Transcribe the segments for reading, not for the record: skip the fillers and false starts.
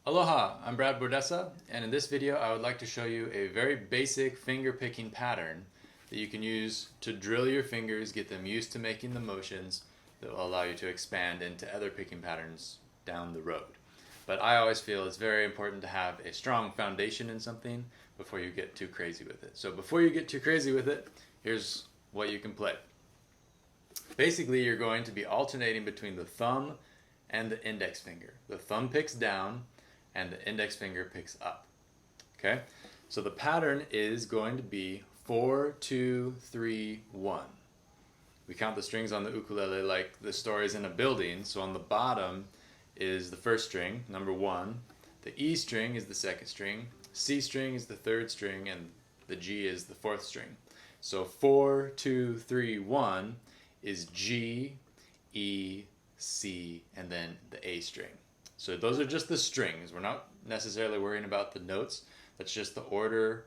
Aloha, I'm Bordessa, and in this video I would like to show you a very basic finger picking pattern that you can use to drill your fingers, get them used to making the motions that will allow you to expand into other picking patterns down the road. But I always feel it's very important to have a strong foundation in something before you get too crazy with it. So before you get too crazy with it, here's what you can play. Basically, you're going to be alternating between the thumb and the index finger. The thumb picks down and the index finger picks up. Okay? So the pattern is going to be 4, 2, 3, 1. We count the strings on the ukulele like the stories in a building. So on the bottom is the first string, number 1. The E string is the second string. C string is the third string, and the G is the fourth string. So 4, 2, 3, 1 is G, E, C, and then the A string. So those are just the strings. We're not necessarily worrying about the notes. That's just the order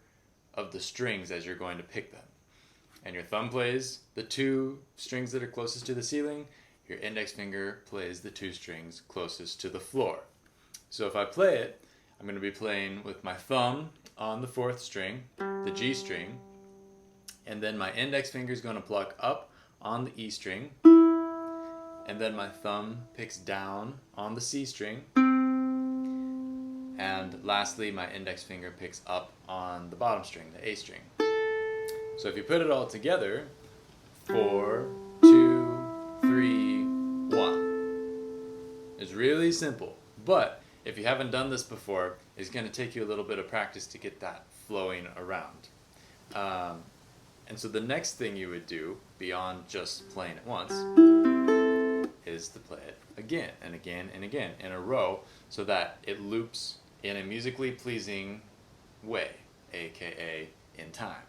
of the strings as you're going to pick them. And your thumb plays the 2 strings that are closest to the ceiling. Your index finger plays the 2 strings closest to the floor. So if I play it, I'm going to be playing with my thumb on the 4th string, the G string, and then my index finger is going to pluck up on the E string, and then my thumb picks down on the C string, and lastly my index finger picks up on the bottom string, the A string. So if you put it all together, 4, 2, 3, 1. It's really simple, but if you haven't done this before, it's going to take you a little bit of practice to get that flowing around. And so the next thing you would do, beyond just playing it once, is to play it again and again and again in a row so that it loops in a musically pleasing way, aka in time.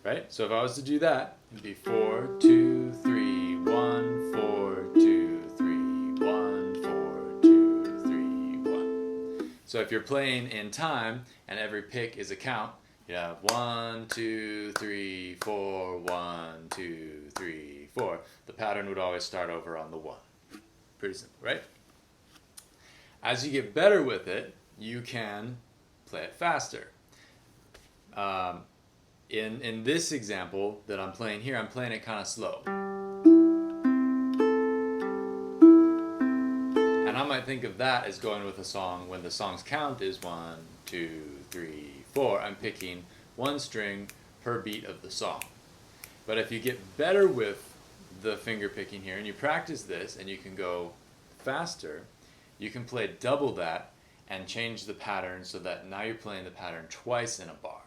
Right? So if I was to do that, it'd be 4, 2, 3, 1, 4, 2, 3, 1, 4, 2, 3, 1. So if you're playing in time and every pick is a count, you have 1, 2, 3, 4, 1, 2, 3, 4. The pattern would always start over on the 1. Pretty simple, right? As you get better with it, you can play it faster. In this example that I'm playing here, I'm playing it kind of slow. And I might think of that as going with a song when the song's count is 1, 2, 3, 4. I'm picking 1 string per beat of the song. But if you get better with the finger picking here and you practice this and you can go faster, you can play double that and change the pattern so that now you're playing the pattern twice in a bar.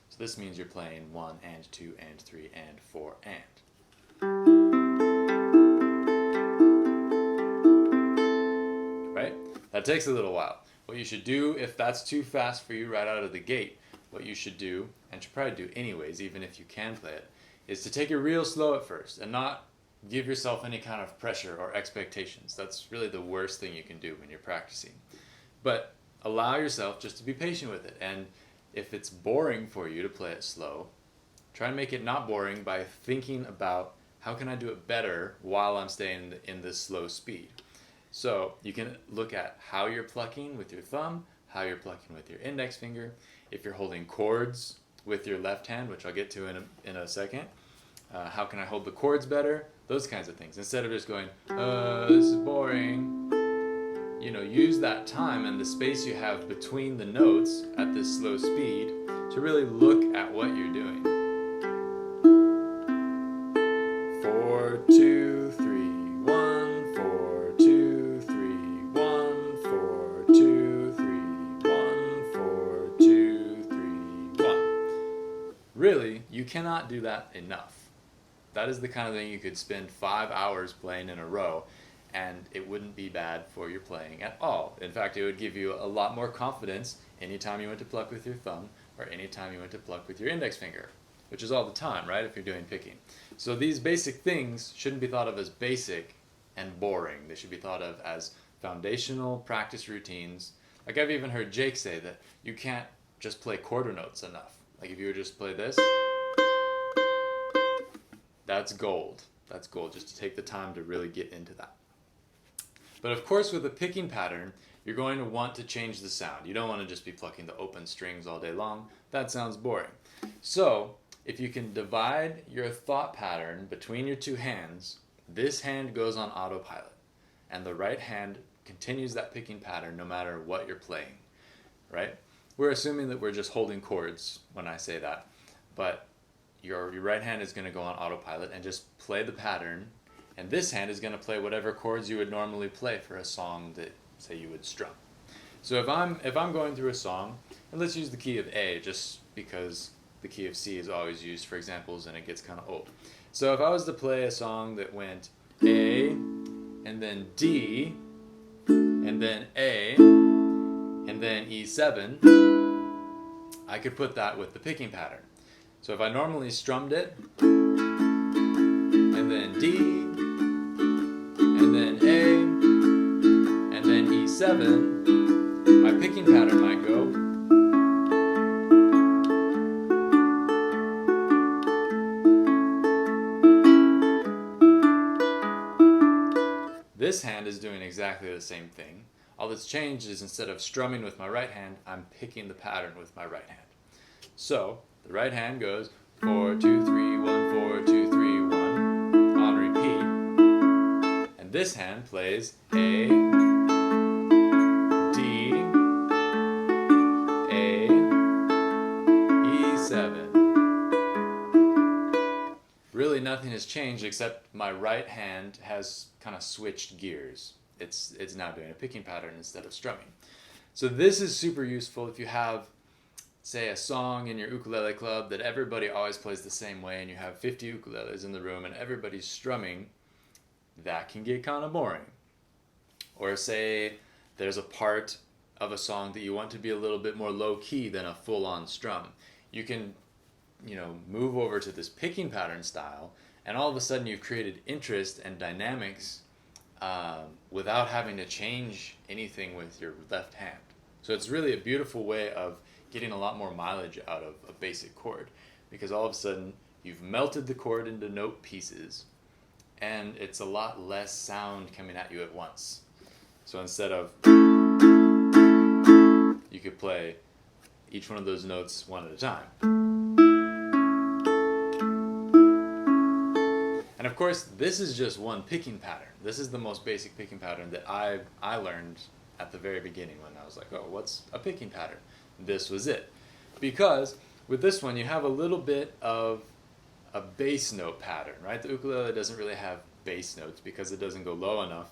So this means you're playing 1 and 2 and 3 and 4 and. Right? That takes a little while. What you should do, if that's too fast for you right out of the gate, what you should do, and should probably do anyways, even if you can play it, is to take it real slow at first and not give yourself any kind of pressure or expectations. That's really the worst thing you can do when you're practicing. But allow yourself just to be patient with it. And if it's boring for you to play it slow, try and make it not boring by thinking about how can I do it better while I'm staying in this slow speed. So you can look at how you're plucking with your thumb, how you're plucking with your index finger, if you're holding chords with your left hand, which I'll get to in a second. How can I hold the chords better? Those kinds of things. Instead of just going, this is boring. You know, use that time and the space you have between the notes at this slow speed to really look at what you're doing. 4, 2, 3, 1, 4, 2, 3, 1, 4, 2, 3, 1, 4, 2, 3, 1. Really, you cannot do that enough. That is the kind of thing you could spend 5 hours playing in a row, and it wouldn't be bad for your playing at all. In fact, it would give you a lot more confidence anytime you went to pluck with your thumb or anytime you went to pluck with your index finger, which is all the time, right, if you're doing picking. So these basic things shouldn't be thought of as basic and boring. They should be thought of as foundational practice routines. Like I've even heard Jake say that you can't just play quarter notes enough. Like if you were just play this, that's gold. That's gold, just to take the time to really get into that. But of course, with a picking pattern, you're going to want to change the sound. You don't want to just be plucking the open strings all day long. That sounds boring. So if you can divide your thought pattern between your two hands, this hand goes on autopilot, and the right hand continues that picking pattern no matter what you're playing, right? We're assuming that we're just holding chords when I say that, but your right hand is going to go on autopilot and just play the pattern, and this hand is going to play whatever chords you would normally play for a song that, say, you would strum. So if I'm going through a song, and let's use the key of A just because the key of C is always used for examples and it gets kind of old. So if I was to play a song that went A, and then D, and then A, and then E7, I could put that with the picking pattern. So if I normally strummed it, and then D, and then A, and then E7, my picking pattern might go. This hand is doing exactly the same thing. All that's changed is instead of strumming with my right hand, I'm picking the pattern with my right hand. So the right hand goes 4, 2, 3, 1, 4, 2, 3, 1 on repeat. And this hand plays A, D, A, E7. Really nothing has changed except my right hand has kind of switched gears. It's now doing a picking pattern instead of strumming. So this is super useful if you have, say, a song in your ukulele club that everybody always plays the same way, and you have 50 ukuleles in the room and everybody's strumming. That can get kind of boring. Or say there's a part of a song that you want to be a little bit more low-key than a full-on strum. You can, move over to this picking pattern style, and all of a sudden you've created interest and dynamics without having to change anything with your left hand. So it's really a beautiful way of getting a lot more mileage out of a basic chord, because all of a sudden you've melted the chord into note pieces, and it's a lot less sound coming at you at once. So instead of, you could play each one of those notes one at a time. And of course, this is just one picking pattern. This is the most basic picking pattern that I learned at the very beginning when I was like, oh, what's a picking pattern? This was it. Because with this one, you have a little bit of a bass note pattern, right? The ukulele doesn't really have bass notes because it doesn't go low enough.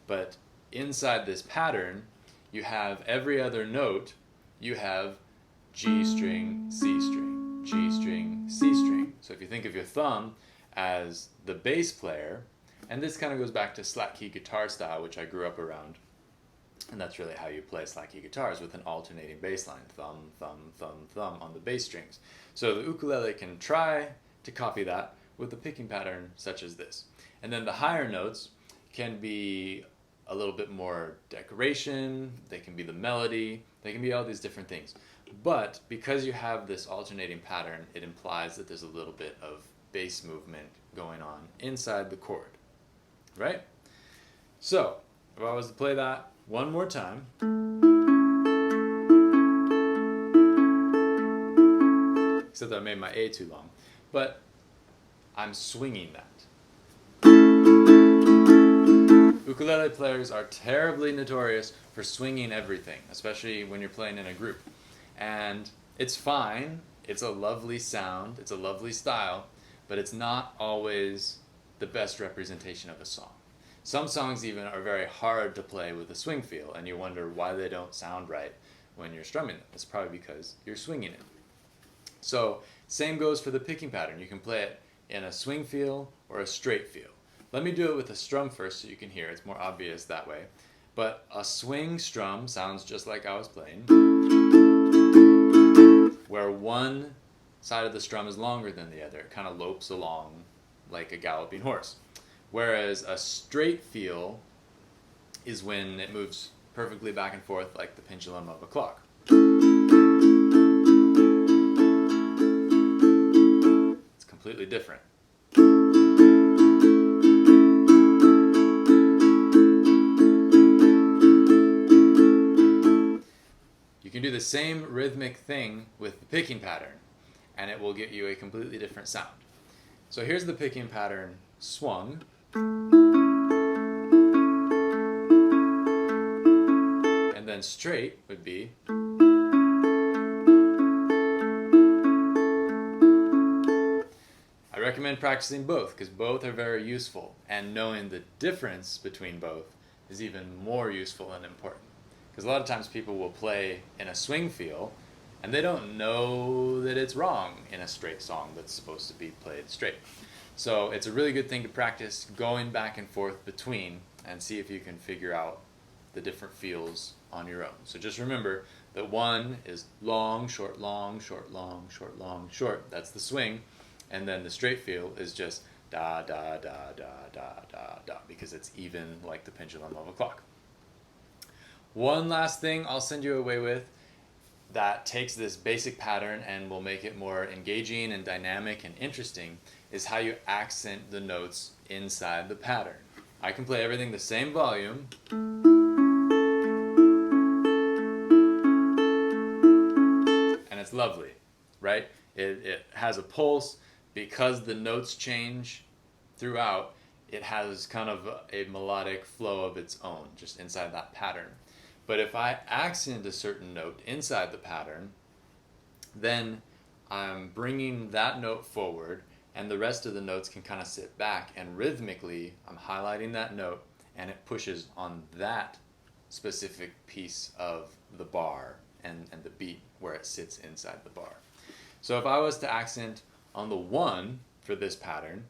But inside this pattern, you have every other note, you have G string, C string, G string, C string. So if you think of your thumb as the bass player, and this kind of goes back to slack key guitar style, which I grew up around, and that's really how you play slack key guitars, with an alternating bass line, thumb, thumb, thumb, thumb on the bass strings. So the ukulele can try to copy that with a picking pattern such as this. And then the higher notes can be a little bit more decoration, they can be the melody, they can be all these different things. But because you have this alternating pattern, it implies that there's a little bit of bass movement going on inside the chord, right? So if I was to play that one more time, except I made my A too long, but I'm swinging that. Ukulele players are terribly notorious for swinging everything, especially when you're playing in a group. And it's fine, it's a lovely sound, it's a lovely style, but it's not always the best representation of a song. Some songs even are very hard to play with a swing feel, and you wonder why they don't sound right when you're strumming them. It's probably because you're swinging it. So same goes for the picking pattern. You can play it in a swing feel or a straight feel. Let me do it with a strum first so you can hear. It's more obvious that way. But a swing strum sounds just like I was playing, where one side of the strum is longer than the other. It kind of lopes along like a galloping horse. Whereas a straight feel is when it moves perfectly back and forth like the pendulum of a clock. It's completely different. can do the same rhythmic thing with the picking pattern, and it will get you a completely different sound. So here's the picking pattern swung. And then straight would be. I recommend practicing both because both are very useful, and knowing the difference between both is even more useful and important. Because a lot of times people will play in a swing feel and they don't know that it's wrong in a straight song that's supposed to be played straight. So it's a really good thing to practice going back and forth between and see if you can figure out the different feels on your own. So just remember that one is long, short, long, short, long, short, long, short. That's the swing. And then the straight feel is just da, da, da, da, da, da, da, because it's even like the pendulum of a clock. One last thing I'll send you away with that takes this basic pattern and will make it more engaging and dynamic and interesting is how you accent the notes inside the pattern. I can play everything the same volume, and it's lovely, right? It has a pulse. Because the notes change throughout, it has kind of a melodic flow of its own just inside that pattern. But if I accent a certain note inside the pattern, then I'm bringing that note forward and the rest of the notes can kind of sit back, and rhythmically I'm highlighting that note and it pushes on that specific piece of the bar and the beat where it sits inside the bar. So if I was to accent on the 1 for this pattern,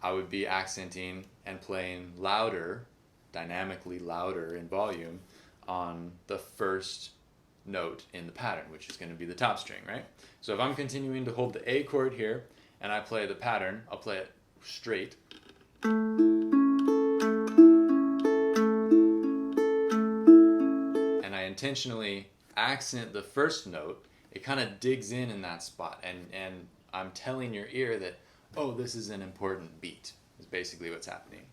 I would be accenting and playing louder, dynamically louder in volume on the first note in the pattern, which is going to be the top string, right? So if I'm continuing to hold the A chord here and I play the pattern, I'll play it straight. And I intentionally accent the first note. It kind of digs in that spot, and I'm telling your ear that, oh, this is an important beat, is basically what's happening.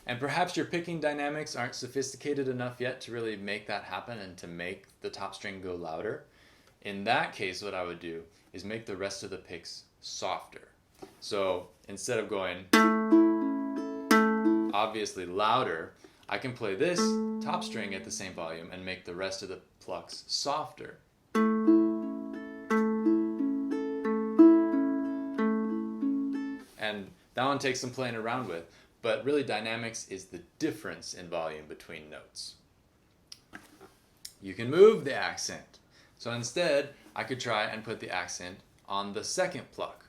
And perhaps your picking dynamics aren't sophisticated enough yet to really make that happen and to make the top string go louder. In that case, what I would do is make the rest of the picks softer. So instead of going obviously louder, I can play this top string at the same volume and make the rest of the plucks softer. And that one takes some playing around with, but really dynamics is the difference in volume between notes. You can move the accent. So instead, I could try and put the accent on the second pluck.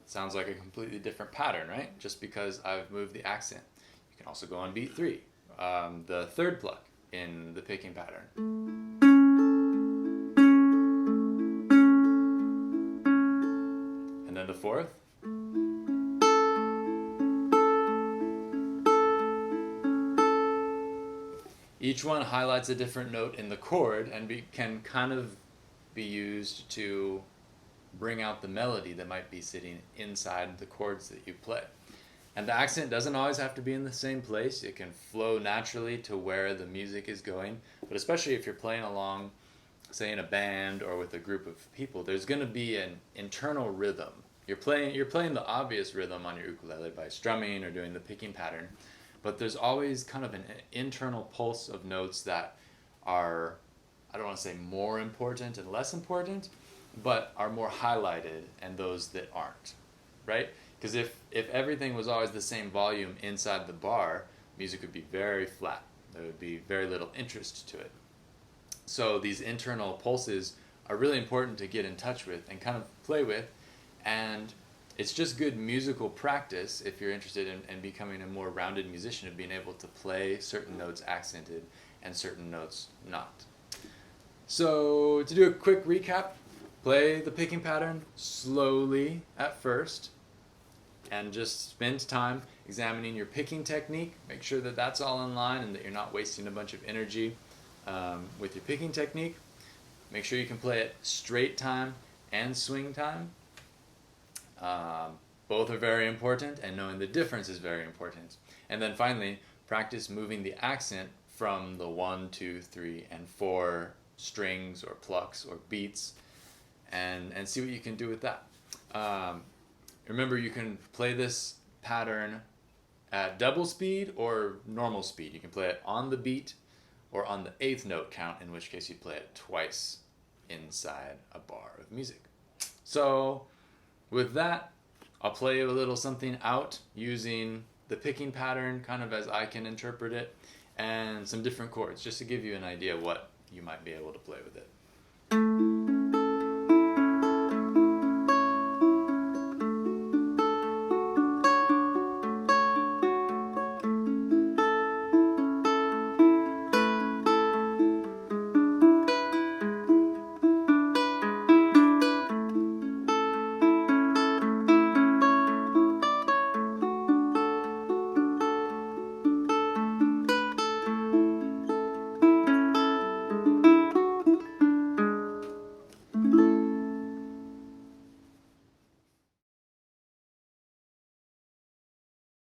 Sounds like a completely different pattern, right? Just because I've moved the accent. You can also go on beat 3, the third pluck in the picking pattern. And then the fourth. Each one highlights a different note in the chord and can kind of be used to bring out the melody that might be sitting inside the chords that you play. And the accent doesn't always have to be in the same place. It can flow naturally to where the music is going. But especially if you're playing along, say in a band or with a group of people, there's going to be an internal rhythm. You're playing the obvious rhythm on your ukulele by strumming or doing the picking pattern, but there's always kind of an internal pulse of notes that are, I don't want to say more important and less important, but are more highlighted, and those that aren't, right? Because if everything was always the same volume inside the bar, music would be very flat. There would be very little interest to it. So these internal pulses are really important to get in touch with and kind of play with, and it's just good musical practice if you're interested in becoming a more rounded musician, of being able to play certain notes accented and certain notes not. So to do a quick recap, play the picking pattern slowly at first and just spend time examining your picking technique. Make sure that that's all in line and that you're not wasting a bunch of energy with your picking technique. Make sure you can play it straight time and swing time. Both are very important, and knowing the difference is very important. And then finally, practice moving the accent from the 1, 2, 3, and 4 strings or plucks or beats, and see what you can do with that. Remember, you can play this pattern at double speed or normal speed. You can play it on the beat or on the 8th note count, in which case you play it twice inside a bar of music. So with that, I'll play you a little something out using the picking pattern kind of as I can interpret it, and some different chords just to give you an idea what you might be able to play with it.